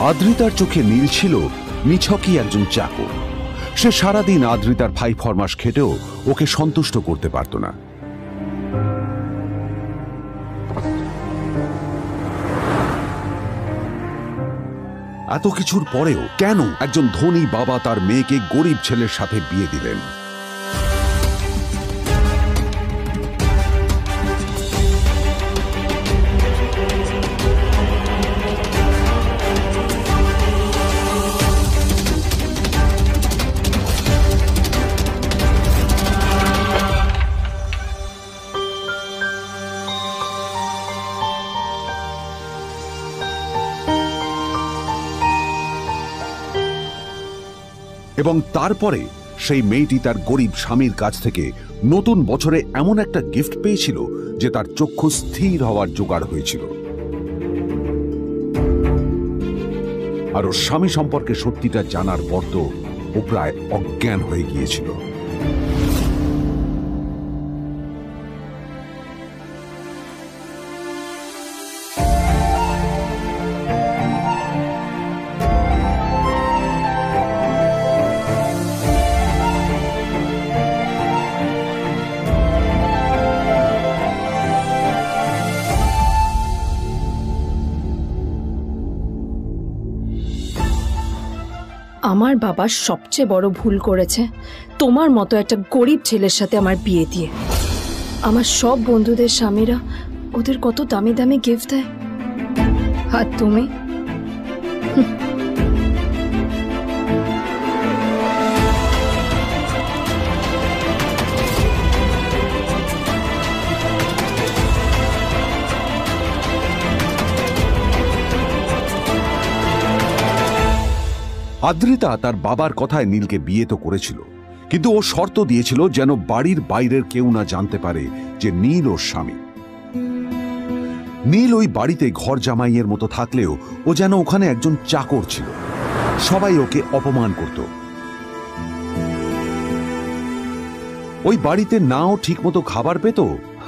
আদ্রিতার চোখে নীল ছিল নিছকই একজন চাকর। সে সারাদিন আদ্রিতার ভাই ফরমাস খেটেও ওকে সন্তুষ্ট করতে পারত না। এত কিছুর পরেও কেন একজন ধনী বাবা তার মেয়েকে গরিব ছেলের সাথে বিয়ে দিলেন? এবং তারপরে সেই মেয়েটি তার গরিব স্বামীর কাছ থেকে নতুন বছরে এমন একটা গিফট পেয়েছিল যে তার চক্ষু স্থির হওয়ার জোগাড় হয়েছিল। আর ওর স্বামী সম্পর্কে সত্যিটা জানার পর তো ও প্রায় অজ্ঞান হয়ে গিয়েছিল। আমার বাবা সবচেয়ে বড় ভুল করেছে তোমার মতো একটা গরিব ছেলের সাথে আমার বিয়ে দিয়ে। আমার সব বন্ধুদের স্বামীরা ওদের কত দামি দামি গিফট দেয়, আর তুমি আদ্রিতা তার বাবার কথায় নীলকে বিয়ে তো করেছিল, কিন্তু ও শর্ত দিয়েছিল যেন বাড়ির বাইরের কেউ না জানতে পারে যে নীল ওর স্বামী। নীল ওই বাড়িতে ঘর জামাইয়ের মতো থাকলেও ও যেন ওখানে একজন চাকর ছিল। সবাই ওকে অপমান করত। ওই বাড়িতে না ও ঠিক মতো খাবার পেত,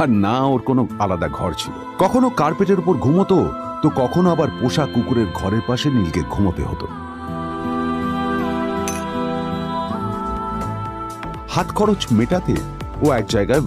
আর না ওর কোনো আলাদা ঘর ছিল। কখনো কার্পেটের উপর ঘুমোতো, তো কখনো আবার পোষা কুকুরের ঘরের পাশে নীলকে ঘুমোতে হতো। হাত খরচ মেটাতে ও এক জায়গায়